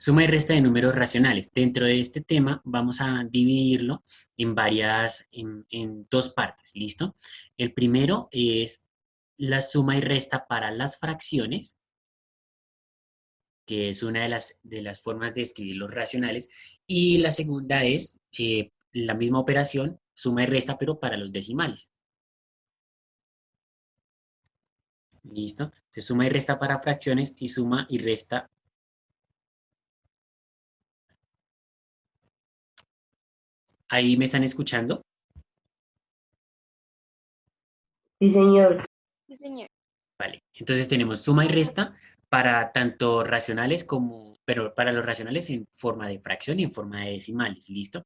Suma y resta de números racionales. Dentro de este tema vamos a dividirlo en en dos partes, ¿listo? El primero es la suma y resta para las fracciones, que es una de las formas de escribir los racionales, y la segunda es la misma operación, suma y resta, pero para los decimales, ¿listo? Entonces suma y resta para fracciones y suma y resta. ¿Ahí me están escuchando? Sí, señor. Sí, señor. Vale, entonces tenemos suma y resta para tanto racionales como, pero para los racionales en forma de fracción y en forma de decimales, ¿listo?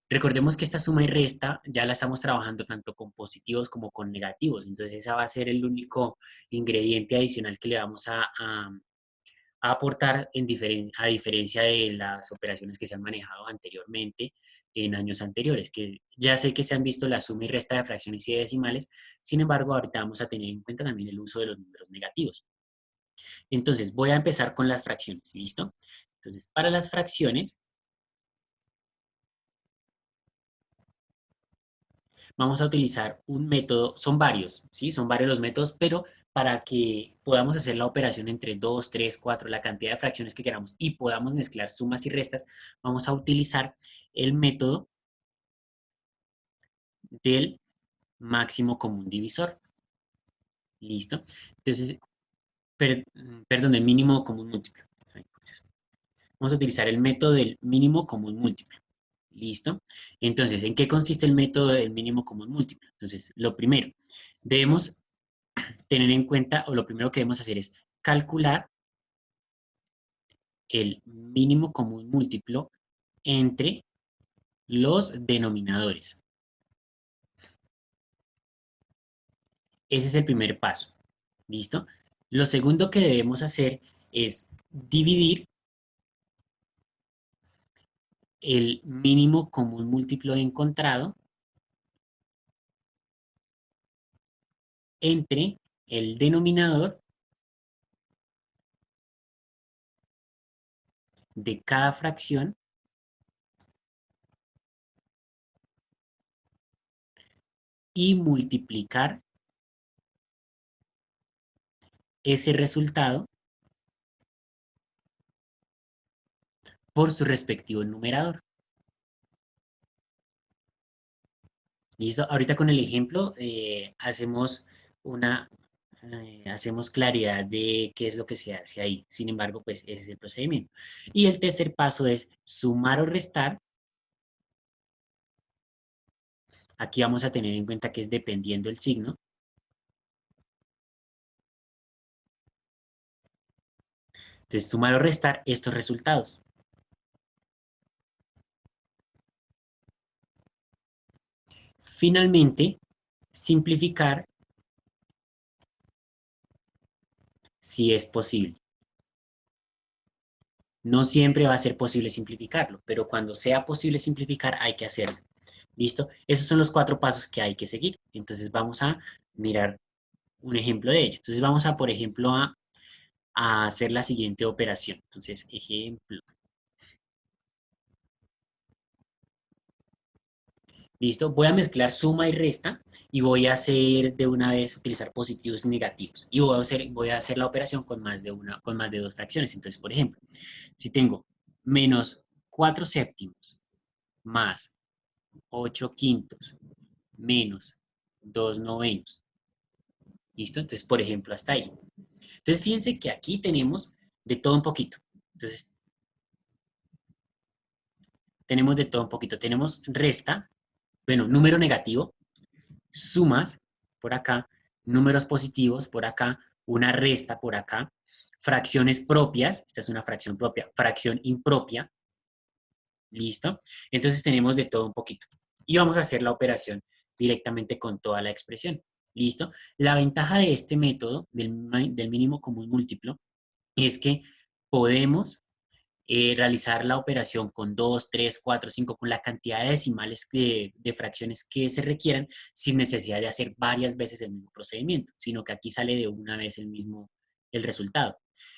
Recordemos que esta suma y resta ya la estamos trabajando tanto con positivos como con negativos, entonces esa va a ser el único ingrediente adicional que le vamos a aportar a diferencia de las operaciones que se han manejado anteriormente en años anteriores, que ya sé que se han visto la suma y resta de fracciones y de decimales, sin embargo, ahorita vamos a tener en cuenta también el uso de los números negativos. Entonces, voy a empezar con las fracciones, ¿listo? Entonces, para las fracciones, vamos a utilizar un método, son varios, ¿sí? Son varios los métodos, pero para que podamos hacer la operación entre 2, 3, 4, la cantidad de fracciones que queramos y podamos mezclar sumas y restas, vamos a utilizar el método del máximo común divisor. ¿Listo? Entonces, perdón, el mínimo común múltiplo. Vamos a utilizar el método del mínimo común múltiplo. ¿Listo? Entonces, ¿en qué consiste el método del mínimo común múltiplo? Entonces, lo primero, debemos tener en cuenta, o lo primero que debemos hacer es calcular el mínimo común múltiplo entre los denominadores. Ese es el primer paso. ¿Listo? Lo segundo que debemos hacer es dividir el mínimo común múltiplo encontrado entre el denominador de cada fracción y multiplicar ese resultado por su respectivo numerador. ¿Listo? Ahorita con el ejemplo hacemos claridad de qué es lo que se hace ahí. Sin embargo, pues ese es el procedimiento. Y el tercer paso es sumar o restar. Aquí vamos a tener en cuenta que es dependiendo el signo. Entonces, sumar o restar estos resultados. Finalmente, simplificar si es posible. No siempre va a ser posible simplificarlo, pero cuando sea posible simplificar hay que hacerlo. ¿Listo? Esos son los 4 pasos que hay que seguir. Entonces vamos a mirar un ejemplo de ello. Entonces vamos a, por ejemplo, a hacer la siguiente operación. Entonces, ejemplo. ¿Listo? Voy a mezclar suma y resta y voy a hacer de una vez utilizar positivos y negativos. Y voy a hacer la operación con más de con más de 2 fracciones. Entonces, por ejemplo, si tengo menos 4 séptimos más 8 quintos menos 2 novenos. ¿Listo? Entonces, por ejemplo, hasta ahí. Entonces, fíjense que aquí tenemos de todo un poquito. Entonces, tenemos de todo un poquito. Tenemos resta, bueno, número negativo, sumas por acá, números positivos por acá, una resta por acá, fracciones propias, esta es una fracción propia, fracción impropia, ¿listo? Entonces tenemos de todo un poquito. Y vamos a hacer la operación directamente con toda la expresión, ¿listo? La ventaja de este método del mínimo común múltiplo es que podemos realizar la operación con 2, 3, 4, 5, con la cantidad de decimales de fracciones que se requieran, sin necesidad de hacer varias veces el mismo procedimiento, sino que aquí sale de una vez el resultado.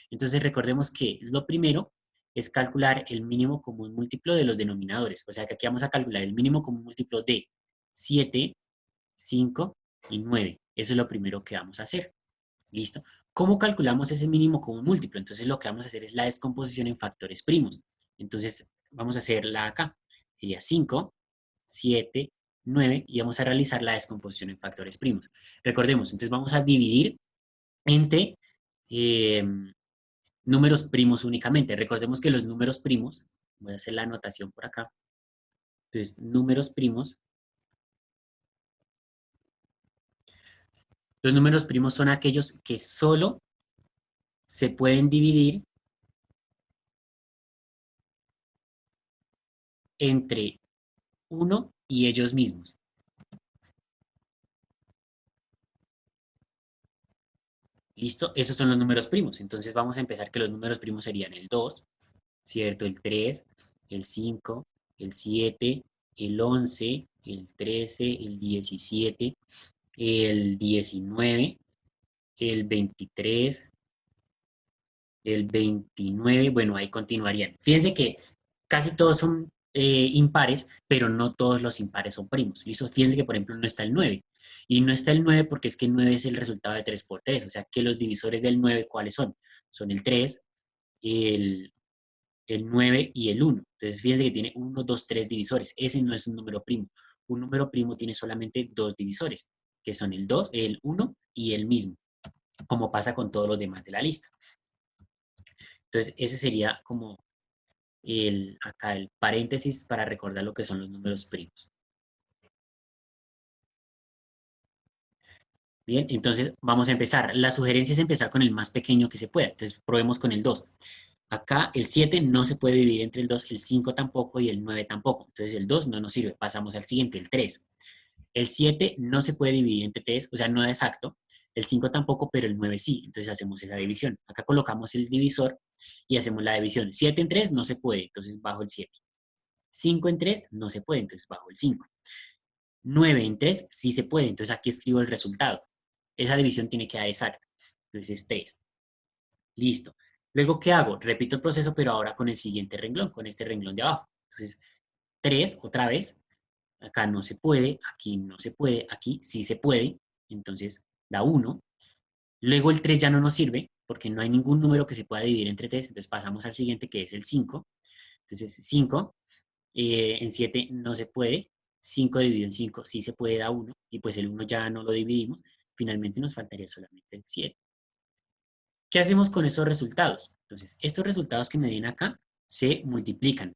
Entonces recordemos que lo primero es calcular el mínimo común múltiplo de los denominadores. O sea que aquí vamos a calcular el mínimo común múltiplo de 7, 5 y 9. Eso es lo primero que vamos a hacer. ¿Listo? ¿Cómo calculamos ese mínimo común múltiplo? Entonces lo que vamos a hacer es la descomposición en factores primos. Entonces vamos a hacerla acá. Sería 5, 7, 9 y vamos a realizar la descomposición en factores primos. Recordemos, entonces vamos a dividir entre eh, números primos únicamente. Recordemos que los números primos, voy a hacer la anotación por acá. Entonces, los números primos son aquellos que solo se pueden dividir entre 1 y ellos mismos. ¿Listo? Esos son los números primos. Entonces vamos a empezar que los números primos serían el 2, ¿cierto? El 3, el 5, el 7, el 11, el 13, el 17, el 19, el 23, el 29, bueno, ahí continuarían. Fíjense que casi todos son impares, pero no todos los impares son primos. ¿Listo? Fíjense que, por ejemplo, no está el 9. Y no está el 9 porque es que 9 es el resultado de 3 por 3. O sea, que los divisores del 9, ¿cuáles son? Son el 3, el, el 9 y el 1. Entonces, fíjense que tiene 1, 2, 3 divisores. Ese no es un número primo. Un número primo tiene solamente dos divisores, que son el 2, el 1 y el mismo, como pasa con todos los demás de la lista. Entonces, ese sería como acá el paréntesis para recordar lo que son los números primos. Bien, entonces vamos a empezar. La sugerencia es empezar con el más pequeño que se pueda. Entonces, probemos con el 2. Acá el 7 no se puede dividir entre el 2, el 5 tampoco y el 9 tampoco. Entonces, el 2 no nos sirve. Pasamos al siguiente, el 3. El 7 no se puede dividir entre 3, o sea, no es exacto. El 5 tampoco, pero el 9 sí. Entonces hacemos esa división. Acá colocamos el divisor y hacemos la división. 7 en 3 no se puede, entonces bajo el 7. 5 en 3 no se puede, entonces bajo el 5. 9 en 3 sí se puede, entonces aquí escribo el resultado. Esa división tiene que dar exacta. Entonces es 3. Listo. Luego, ¿qué hago? Repito el proceso, pero ahora con el siguiente renglón, con este renglón de abajo. Entonces, 3 otra vez. Acá no se puede, aquí no se puede, aquí sí se puede. Entonces, da 1. Luego el 3 ya no nos sirve, porque no hay ningún número que se pueda dividir entre 3. Entonces pasamos al siguiente, que es el 5. Entonces, 5 en 7 no se puede. 5 dividido en 5 sí se puede, da 1. Y pues el 1 ya no lo dividimos. Finalmente nos faltaría solamente el 7. ¿Qué hacemos con esos resultados? Entonces, estos resultados que me vienen acá se multiplican.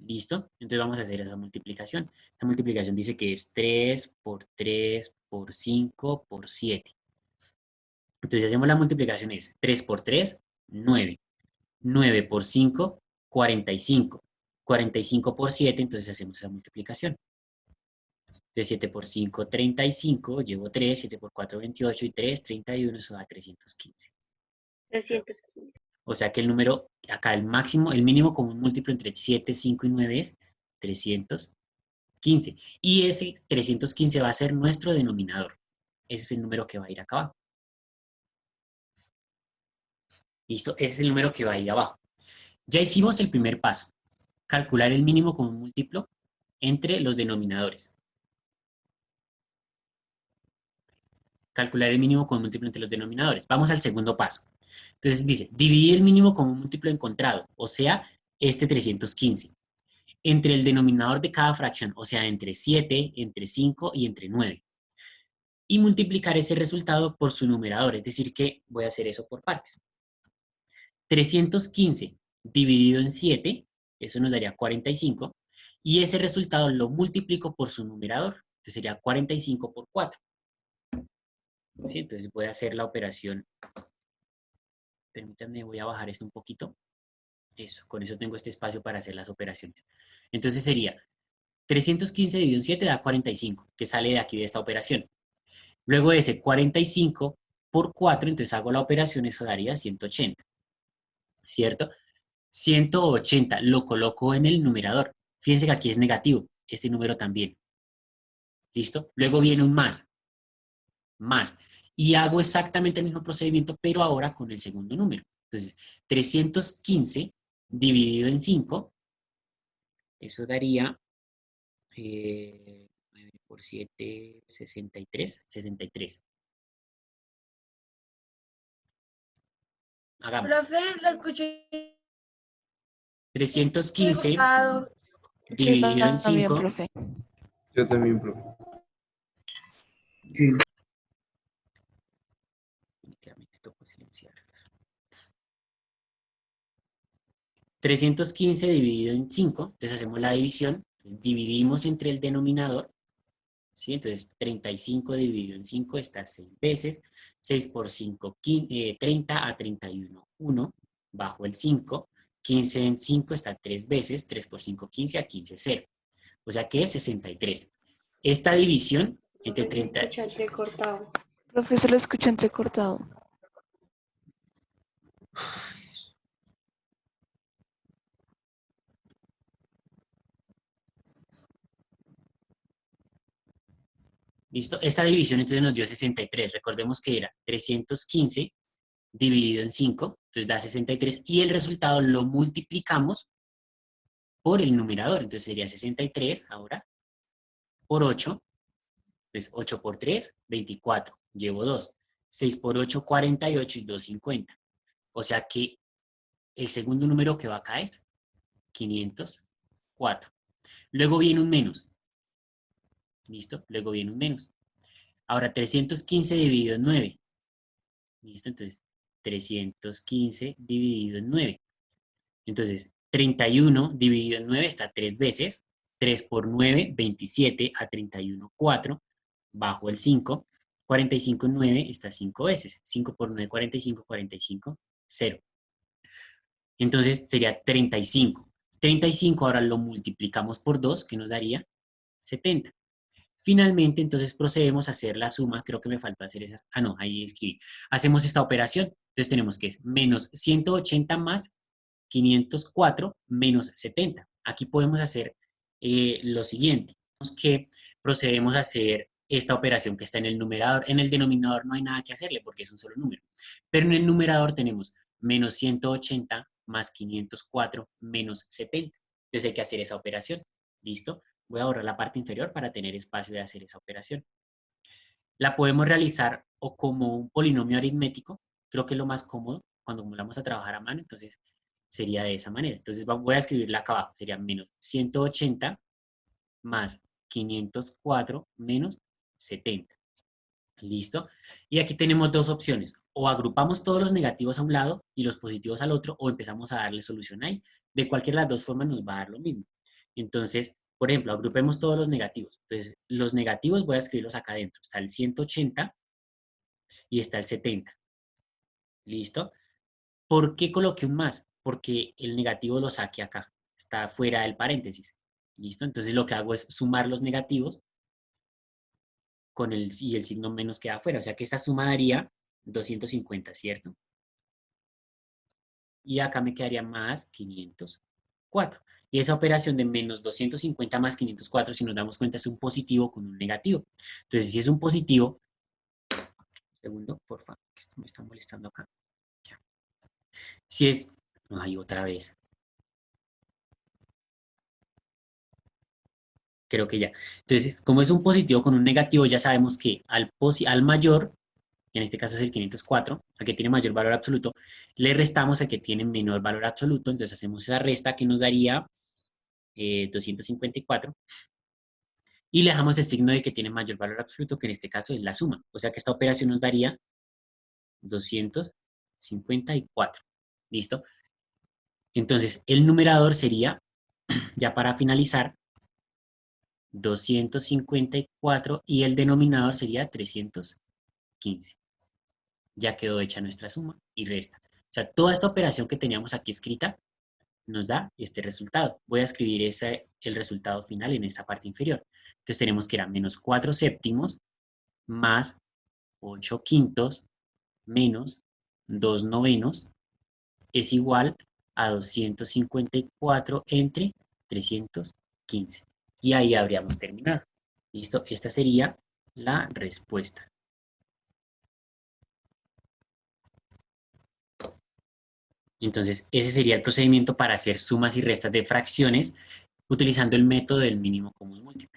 ¿Listo? Entonces vamos a hacer esa multiplicación. La multiplicación dice que es 3 por 3 por 5 por 7. Entonces, si hacemos la multiplicación es 3 por 3, 9. 9 por 5, 45. 45 por 7, entonces hacemos esa multiplicación. Entonces 7 por 5, 35, llevo 3, 7 por 4, 28 y 3, 31, eso da 315. 315. O sea que el número, acá el máximo, el mínimo común múltiplo entre 7, 5 y 9 es 315. Y ese 315 va a ser nuestro denominador. Ese es el número que va a ir acá abajo. ¿Listo? Ese es el número que va a ir abajo. Ya hicimos el primer paso. Calcular el mínimo común múltiplo entre los denominadores. Calcular el mínimo común múltiplo entre los denominadores. Vamos al segundo paso. Entonces dice, dividir el mínimo común múltiplo encontrado, o sea, este 315, entre el denominador de cada fracción, o sea, entre 7, entre 5 y entre 9. Y multiplicar ese resultado por su numerador, es decir, que voy a hacer eso por partes. 315 dividido en 7, eso nos daría 45, y ese resultado lo multiplico por su numerador, entonces sería 45 por 4. ¿Sí? Entonces voy a hacer la operación. Permítanme, voy a bajar esto un poquito. Eso, con eso tengo este espacio para hacer las operaciones. Entonces sería 315 dividido en 7 da 45, que sale de aquí de esta operación. Luego de ese 45 por 4, entonces hago la operación, eso daría 180. ¿Cierto? 180 lo coloco en el numerador. Fíjense que aquí es negativo, este número también. ¿Listo? Luego viene un más. Más. y hago exactamente el mismo procedimiento, pero ahora con el segundo número. Entonces, 315 dividido en 5, eso daría 9 por 7, 63, 63. Hagamos. Profe, lo escuché 315 cortado. Sí, dividido en también, 5. profe. Yo también, profe. Definitivamente toco silenciar. 315 dividido en 5, entonces hacemos la división, dividimos entre el denominador, ¿sí? Entonces 35 dividido en 5 está 6 veces, 6 por 5, 30 a 31, 1, bajo el 5, 15 en 5 está 3 veces, 3 por 5, 15 a 15, 0, o sea que es 63. Esta división entre Profe, se 30... escucha entrecortado. Profe, se lo escucha entrecortado. ¿Listo? Esta división entonces nos dio 63. Recordemos que era 315 dividido en 5, entonces da 63, y el resultado lo multiplicamos por el numerador, entonces sería 63 ahora, por 8, entonces 8 por 3, 24, llevo 2, 6 por 8, 48 y 2, 50. O sea que el segundo número que va acá es 504. Luego viene un menos, ¿listo? Luego viene un menos. Ahora 315 dividido en 9, ¿listo? Entonces 315 dividido en 9. Entonces, 31 dividido en 9 está 3 veces. 3 por 9, 27 a 31, 4. Bajo el 5. 45 en 9 está 5 veces. 5 por 9, 45, 45, 0. Entonces sería 35. 35 ahora lo multiplicamos por 2, que nos daría 70. Finalmente, entonces procedemos a hacer la suma. Creo que me falta hacer esa. Ah, no, ahí escribí. Hacemos esta operación. Entonces tenemos que es menos 180 más 504 menos 70. Aquí podemos hacer lo siguiente. Que procedemos a hacer esta operación que está en el numerador. En el denominador no hay nada que hacerle porque es un solo número. Pero en el numerador tenemos menos 180 más 504 menos 70. Entonces hay que hacer esa operación. ¿Listo? Voy a borrar la parte inferior para tener espacio de hacer esa operación. La podemos realizar o como un polinomio aritmético. Creo que es lo más cómodo cuando vamos a trabajar a mano. Entonces sería de esa manera. Entonces voy a escribirla acá abajo. Sería menos 180 más 504 menos 70. ¿Listo? Y aquí tenemos dos opciones. O agrupamos todos los negativos a un lado y los positivos al otro, o empezamos a darle solución ahí. De cualquiera de las dos formas nos va a dar lo mismo. Entonces, por ejemplo, agrupemos todos los negativos. Entonces, los negativos voy a escribirlos acá adentro. Está el 180 y está el 70. ¿Listo? ¿Por qué coloqué un más? Porque el negativo lo saqué acá. Está fuera del paréntesis. ¿Listo? Entonces lo que hago es sumar los negativos con y el signo menos queda afuera. O sea que esta suma daría 250, ¿cierto? Y acá me quedaría más 504. Y esa operación de menos 250 más 504, si nos damos cuenta, es un positivo con un negativo. Entonces, si es un positivo, un segundo, por favor, que esto me está molestando acá. Ya. Si es, ay, otra vez. Creo que ya. Entonces, como es un positivo con un negativo, ya sabemos que al mayor, en este caso es el 504, al que tiene mayor valor absoluto, le restamos al que tiene menor valor absoluto, entonces hacemos esa resta que nos daría 254, y le dejamos el signo de que tiene mayor valor absoluto, que en este caso es la suma. O sea que esta operación nos daría 254. ¿Listo? Entonces, el numerador sería, ya para finalizar, 254 y el denominador sería 315. Ya quedó hecha nuestra suma y resta. O sea, toda esta operación que teníamos aquí escrita nos da este resultado. Voy a escribir el resultado final en esta parte inferior. Entonces tenemos que era menos 4 séptimos más 8 quintos menos 2 novenos es igual a 254 entre 315. Y ahí habríamos terminado. ¿Listo? Esta sería la respuesta. Entonces, ese sería el procedimiento para hacer sumas y restas de fracciones utilizando el método del mínimo común múltiplo.